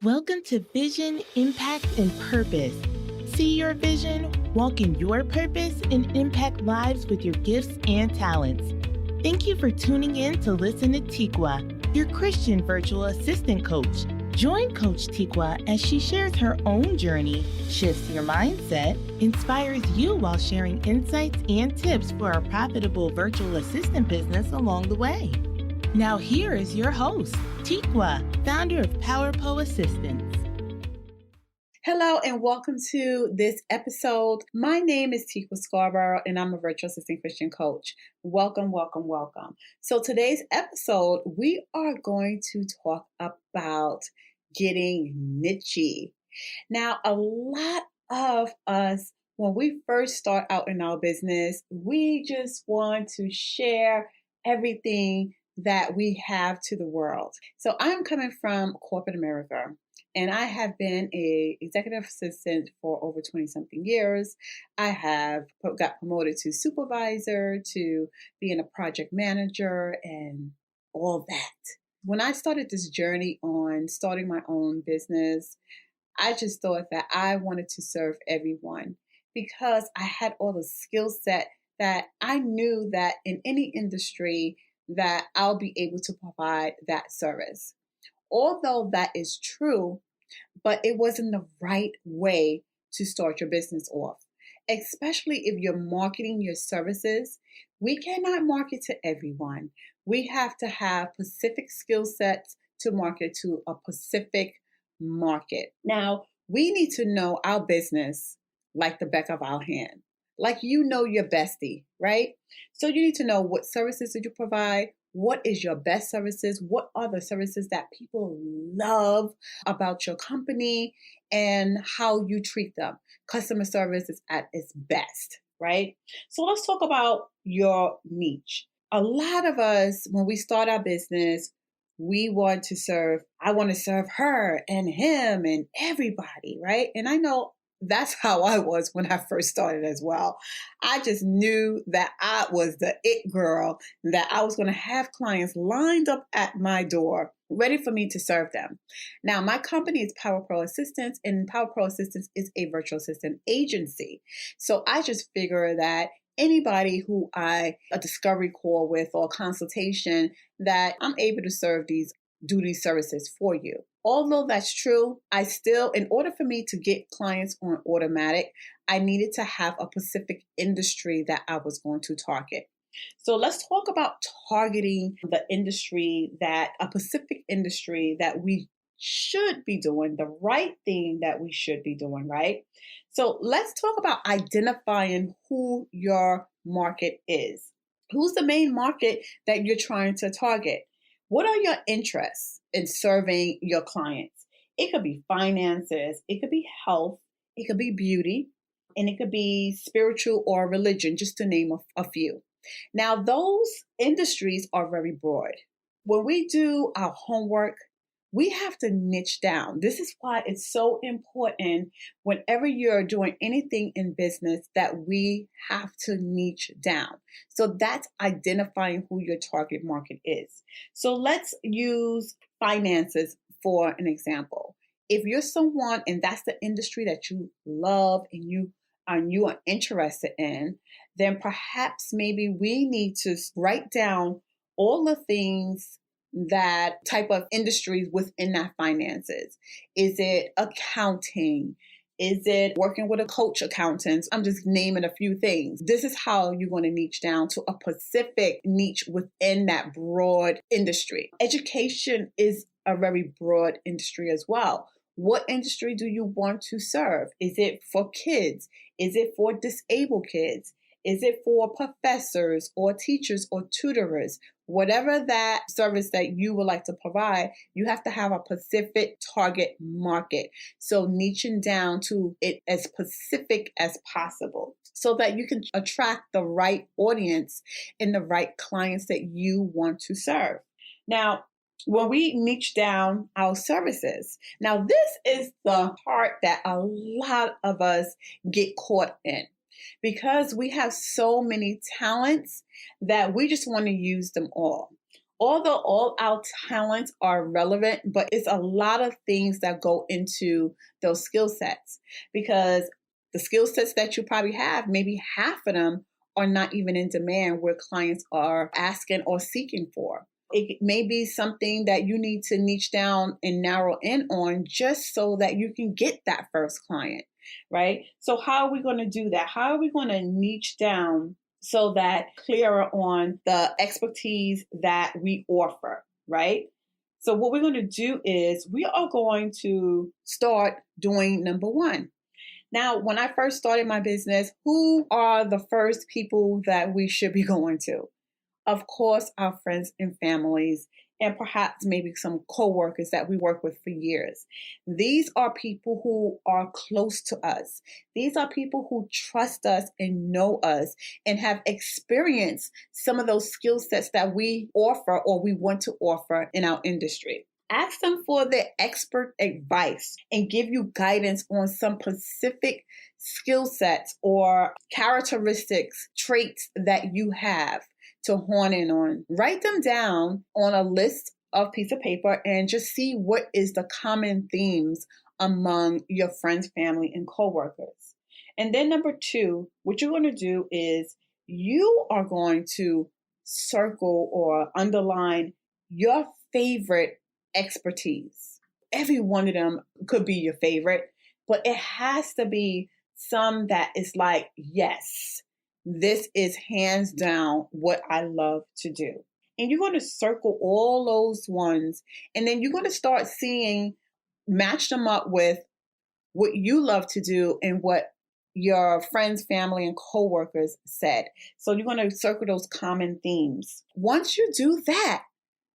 Welcome to Vision, Impact, and Purpose. See your vision, walk in your purpose, and impact lives with your gifts and talents. Thank you for tuning in to listen to Teekwa, your Christian virtual assistant coach. Join Coach Teekwa as she shares her own journey, shifts your mindset, inspires you while sharing insights and tips for a profitable virtual assistant business along the way. Now here is your host, Teekwa, founder of PowerPo Assistants. Hello and welcome to this episode. My name is Teekwa Scarborough and I'm a virtual assistant Christian coach. Welcome. So today's episode, we are going to talk about getting niche-y. Now, a lot of us, when we first start out in our business, we just want to share everything that we have to the world. So I'm coming from corporate America, and I have been an executive assistant for over 20 something years. I have got promoted to supervisor, to being a project manager, and all that. When I started this journey on starting my own business, I just thought that I wanted to serve everyone because I had all the skill set that I knew that in any industry that I'll be able to provide that service. Although that is true, but it wasn't the right way to start your business off, especially if you're marketing your services. We cannot market to everyone. We have to have specific skill sets to market to a specific market. Now, we need to know our business like the back of our hand. Like you know your bestie, right? So you need to know what services did you provide, what is your best services, what are the services that people love about your company, and how you treat them. Customer service is at its best, right? So let's talk about your niche. A lot of us, when we start our business, I want to serve her and him and everybody, right? And I know that's how I was when I first started as well. I just knew that I was the it girl, that I was going to have clients lined up at my door, ready for me to serve them. Now, my company is PowerPro Assistants, and PowerPro Assistants is a virtual assistant agency. So I just figure that anybody who a discovery call with or consultation, that I'm able to do these services for you. Although that's true, in order for me to get clients on automatic, I needed to have a specific industry that I was going to target. So let's talk about targeting a specific industry that we should be doing, the right thing that we should be doing, right? So let's talk about identifying who your market is. Who's the main market that you're trying to target? What are your interests in serving your clients? It could be finances, it could be health, it could be beauty, and it could be spiritual or religion, just to name a few. Now, those industries are very broad. When we do our homework, we have to niche down. This is why it's so important whenever you're doing anything in business that we have to niche down. So that's identifying who your target market is. So let's use finances for an example. If you're someone and that's the industry that you love and you are interested in, then perhaps maybe we need to write down all the things, that type of industries within that finances. Is it accounting? Is it working with a coach accountant? I'm just naming a few things. This is how you're going to niche down to a specific niche within that broad industry. Education is a very broad industry as well. What industry do you want to serve? Is it for kids? Is it for disabled kids? Is it for professors or teachers or tutors? Whatever that service that you would like to provide, you have to have a specific target market. So niching down to it as specific as possible so that you can attract the right audience and the right clients that you want to serve. Now, when we niche down our services, now this is the part that a lot of us get caught in. Because we have so many talents that we just want to use them all. Although all our talents are relevant, but it's a lot of things that go into those skill sets, because the skill sets that you probably have, maybe half of them are not even in demand where clients are asking or seeking for. It may be something that you need to niche down and narrow in on just so that you can get that first client, right? So how are we going to do that? How are we going to niche down so that clearer on the expertise that we offer, right? So what we're going to do is we are going to start doing number one. Now, when I first started my business, who are the first people that we should be going to? Of course, our friends and families, and perhaps maybe some coworkers that we work with for years. These are people who are close to us. These are people who trust us and know us and have experienced some of those skill sets that we offer or we want to offer in our industry. Ask them for their expert advice and give you guidance on some specific skill sets or characteristics, traits that you have to hone in on. Write them down on a list of piece of paper and just see what is the common themes among your friends, family, and coworkers. And then number two, what you're going to do is you are going to circle or underline your favorite expertise. Every one of them could be your favorite, but it has to be some that is like, yes, this is hands down what I love to do. And you're going to circle all those ones, and then you're going to start seeing, match them up with what you love to do and what your friends, family, and coworkers said. So you're going to circle those common themes. Once you do that,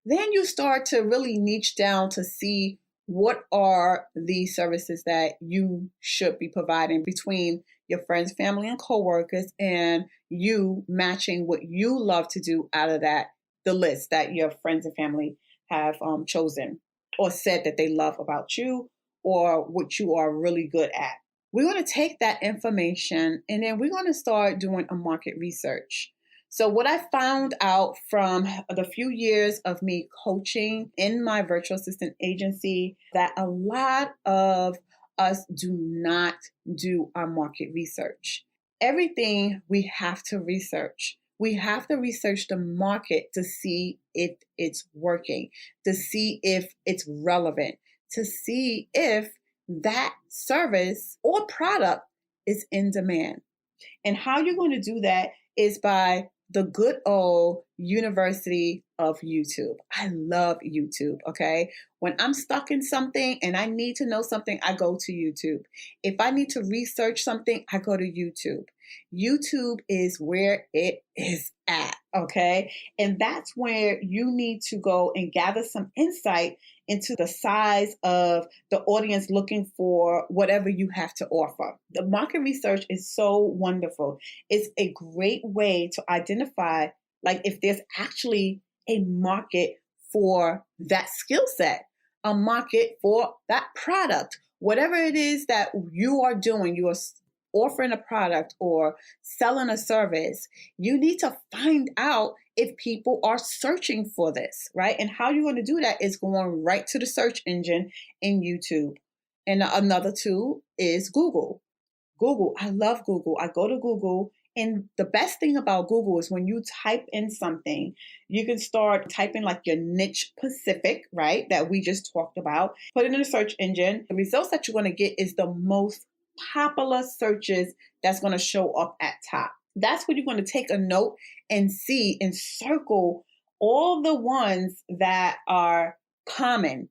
then you start to really niche down to see what are the services that you should be providing between your friends, family, and coworkers, and you matching what you love to do out of that, the list that your friends and family have chosen or said that they love about you or what you are really good at. We're going to take that information and then we're going to start doing a market research. So what I found out from the few years of me coaching in my virtual assistant agency, that a lot of us do not do our market research. Everything we have to research. We have to research the market to see if it's working, to see if it's relevant, to see if that service or product is in demand. And how you're going to do that is by the good old University of YouTube. I love YouTube, okay? When I'm stuck in something and I need to know something, I go to YouTube. If I need to research something, I go to YouTube. YouTube is where it is at, okay? And that's where you need to go and gather some insight into the size of the audience looking for whatever you have to offer. The market research is so wonderful. It's a great way to identify, like, if there's actually a market for that skill set, a market for that product, whatever it is that you are doing, you are offering a product or selling a service, you need to find out if people are searching for this, right? And how you're going to do that is going right to the search engine in YouTube. And another tool is Google. Google, I love Google. I go to Google, and the best thing about Google is when you type in something, you can start typing like your niche specific, right? That we just talked about. Put it in the search engine. The results that you're going to get is the most popular searches that's going to show up at top. That's where you're going to take a note and see and circle all the ones that are common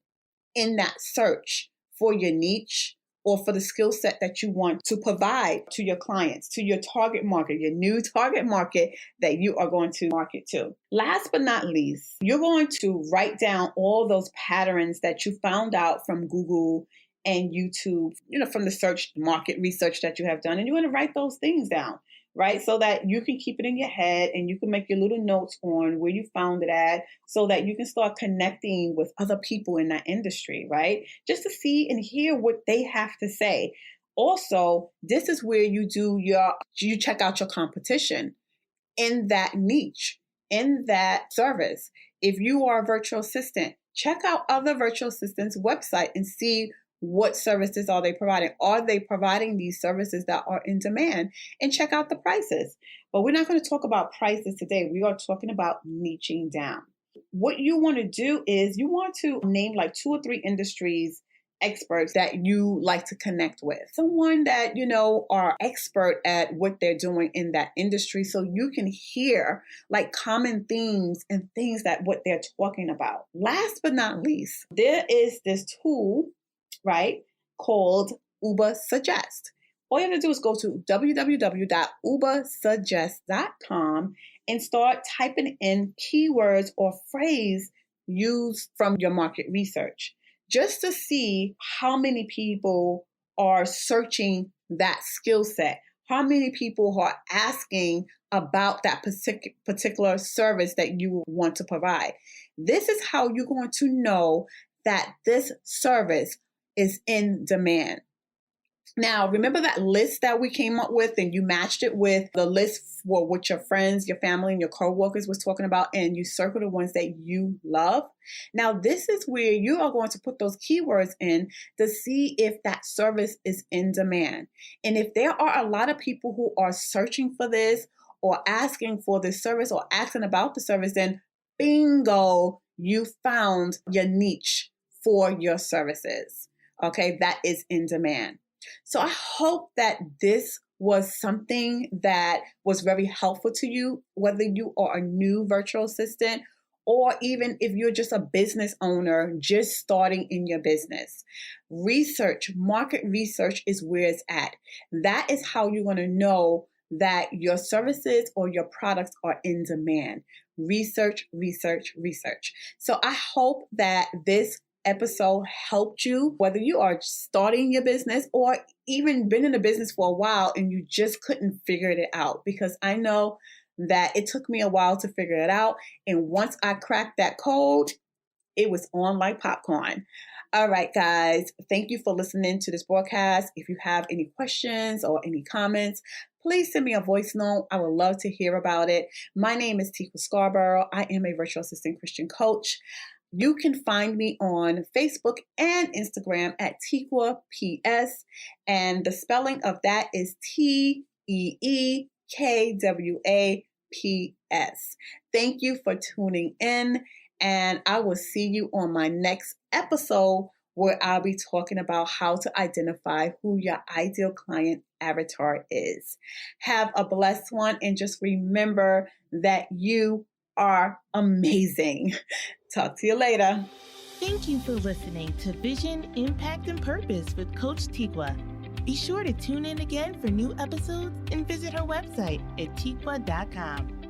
in that search for your niche or for the skill set that you want to provide to your clients, to your target market, your new target market that you are going to market to. Last but not least, you're going to write down all those patterns that you found out from Google and YouTube, from the search market research that you have done. And you want to write those things down, right? So that you can keep it in your head and you can make your little notes on where you found it at so that you can start connecting with other people in that industry, right? Just to see and hear what they have to say. Also, this is where you check out your competition in that niche, in that service. If you are a virtual assistant, check out other virtual assistants' website and see what services are they providing. Are they providing these services that are in demand? And check out the prices. But we're not going to talk about prices today. We are talking about niching down. What you want to do is you want to name like 2 or 3 industries experts that you like to connect with. Someone that, are expert at what they're doing in that industry, so you can hear like common themes and things that what they're talking about. Last but not least, there is this tool, right, called Uber Suggest. All you have to do is go to www.ubersuggest.com and start typing in keywords or phrase used from your market research, just to see how many people are searching that skill set, how many people are asking about that particular service that you want to provide. This is how you're going to know that this service is in demand. Now, remember that list that we came up with and you matched it with the list for what your friends, your family, and your coworkers was talking about, and you circle the ones that you love. Now, this is where you are going to put those keywords in to see if that service is in demand. And if there are a lot of people who are searching for this or asking for this service or asking about the service, then bingo, you found your niche for your services. Okay, that is in demand. So I hope that this was something that was very helpful to you, whether you are a new virtual assistant or even if you're just a business owner just starting in your business. Research, market research is where it's at. That is how you're going to know that your services or your products are in demand. Research, research, research. So I hope that this episode helped you, whether you are starting your business or even been in the business for a while and you just couldn't figure it out, because I know that it took me a while to figure it out. And once I cracked that code, it was on like popcorn. All right, guys, thank you for listening to this broadcast. If you have any questions or any comments, please send me a voice note. I would love to hear about it. My name is Teekwa Scarborough. I am a virtual assistant Christian coach. You can find me on Facebook and Instagram at Teekwa PS, and the spelling of that is TEEKWAPS. Thank you for tuning in, and I will see you on my next episode where I'll be talking about how to identify who your ideal client avatar is. Have a blessed one, and just remember that you are amazing. Talk to you later. Thank you for listening to Vision, Impact, and Purpose with Coach Teekwa. Be sure to tune in again for new episodes and visit her website at teekwa.com.